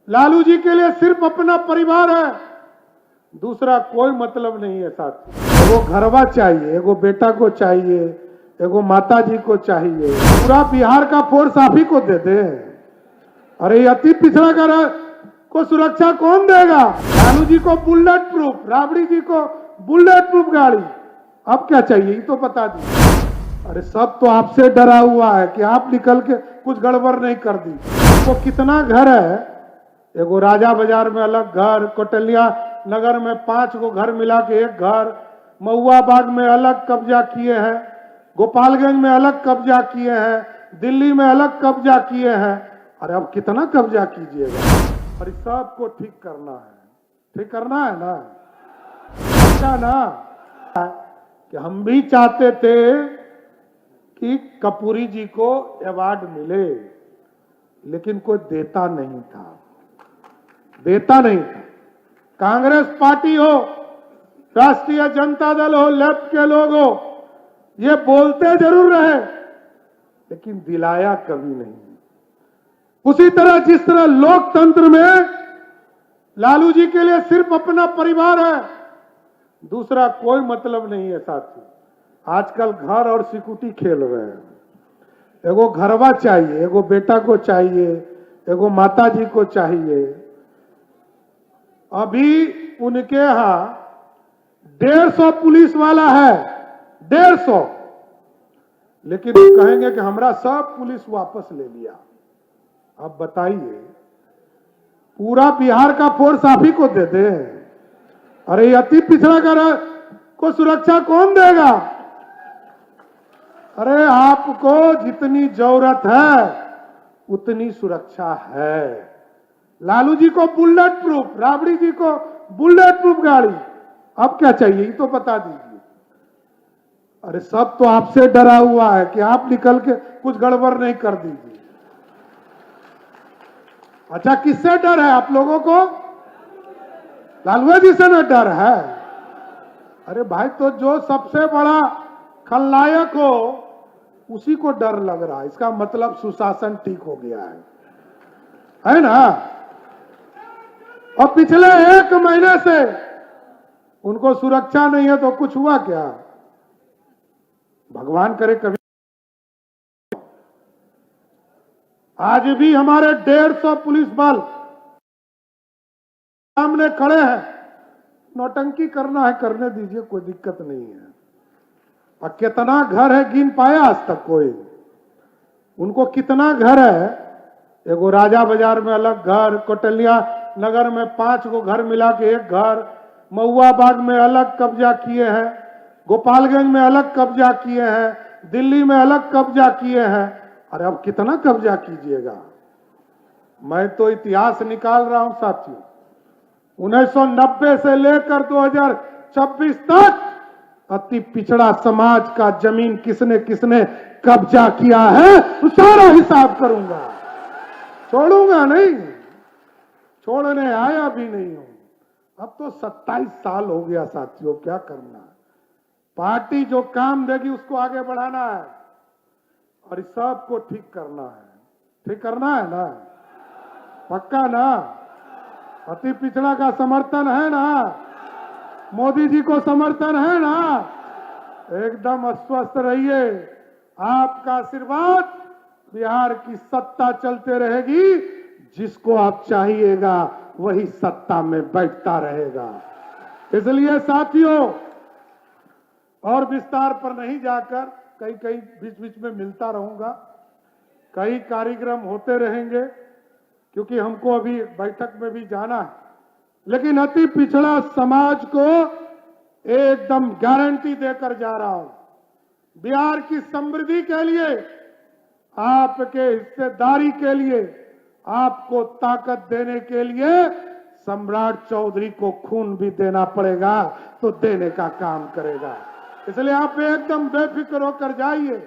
लालू जी के लिए सिर्फ अपना परिवार है, दूसरा कोई मतलब नहीं है साथी। एगो घरवा चाहिए, एगो बेटा को चाहिए, एगो माता जी को चाहिए। पूरा बिहार का फोर्स आप ही को दे दे। अरे अति पिछड़ा कर को सुरक्षा कौन देगा? लालू जी को बुलेट प्रूफ, राबड़ी जी को बुलेट प्रूफ गाड़ी, अब क्या चाहिए ये तो बता दीजिए। अरे सब तो आपसे डरा हुआ है कि आप निकल के कुछ गड़बड़ नहीं कर दी। तो कितना घर है, एगो राजा बाजार में अलग घर, कोटलिया नगर में 5 गो घर मिला के एक घर, महुआ बाग में अलग कब्जा किए हैं, गोपालगंज में अलग कब्जा किए हैं, दिल्ली में अलग कब्जा किए हैं। अरे अब कितना कब्जा कीजिएगा? अरे सबको ठीक करना है, ठीक करना है ना, अच्छा ना। कि हम भी चाहते थे कि कपूरी जी को अवार्ड मिले, लेकिन कोई देता नहीं था, देता नहीं था। कांग्रेस पार्टी हो, राष्ट्रीय जनता दल हो, लेफ्ट के लोग हो, ये बोलते जरूर रहे लेकिन दिलाया कभी नहीं। उसी तरह जिस तरह लोकतंत्र में लालू जी के लिए सिर्फ अपना परिवार है, दूसरा कोई मतलब नहीं है साथी। आजकल घर और सिक्योरिटी खेल रहे हैं। एगो घरवा चाहिए, एगो बेटा को चाहिए, एगो माता जी को चाहिए। अभी उनके यहां 150 पुलिस वाला है, 150, लेकिन कहेंगे कि हमरा सब पुलिस वापस ले लिया। अब बताइए, पूरा बिहार का फोर्स आप ही को दे दे। अरे अति पिछड़ा कर को सुरक्षा कौन देगा? अरे आपको जितनी जरूरत है उतनी सुरक्षा है। लालू जी को बुलेट प्रूफ, राबड़ी जी को बुलेट प्रूफ गाड़ी, अब क्या चाहिए ये तो बता दीजिए। अरे सब तो आपसे डरा हुआ है कि आप निकल के कुछ गड़बड़ नहीं कर दीजिए। अच्छा, किससे डर है आप लोगों को? लालू जी से न डर है? अरे भाई, तो जो सबसे बड़ा खलनायक हो उसी को डर लग रहा है, इसका मतलब सुशासन ठीक हो गया है ना? और पिछले 1 महीने से उनको सुरक्षा नहीं है तो कुछ हुआ क्या? भगवान करे कभी। आज भी हमारे 150 पुलिस बल सामने खड़े हैं। नौटंकी करना है करने दीजिए, कोई दिक्कत नहीं है। और कितना घर है गिन पाया आज तक कोई? उनको कितना घर है? एगो राजा बाजार में अलग घर, कोटलिया नगर में 5 गो घर मिला के एक घर, महुआ बाग में अलग कब्जा किए हैं, गोपालगंज में अलग कब्जा किए हैं, दिल्ली में अलग कब्जा किए हैं। अरे अब कितना कब्जा कीजिएगा? मैं तो इतिहास निकाल रहा हूं साथियों। 1990 से लेकर 2026 तक अति पिछड़ा समाज का जमीन किसने किसने कब्जा किया है, तो सारा हिसाब करूंगा, छोड़ूंगा नहीं, छोड़ने आया भी नहीं हूं। अब तो 27 साल हो गया साथियों, क्या करना है? पार्टी जो काम देगी उसको आगे बढ़ाना है और इस सबको ठीक करना है, ठीक करना है ना, पक्का ना? अति पिछड़ा का समर्थन है ना? मोदी जी को समर्थन है ना? एकदम अस्वस्थ रहिए, आपका आशीर्वाद, बिहार की सत्ता चलते रहेगी। जिसको आप चाहिएगा वही सत्ता में बैठता रहेगा। इसलिए साथियों, और विस्तार पर नहीं जाकर कई कई बीच बीच में मिलता रहूंगा, कई कार्यक्रम होते रहेंगे, क्योंकि हमको अभी बैठक में भी जाना है। लेकिन अति पिछड़ा समाज को एकदम गारंटी देकर जा रहा हूं, बिहार की समृद्धि के लिए, आपके हिस्सेदारी के लिए, आपको ताकत देने के लिए सम्राट चौधरी को खून भी देना पड़ेगा तो देने का काम करेगा। इसलिए आप एकदम बेफिक्र होकर जाइए।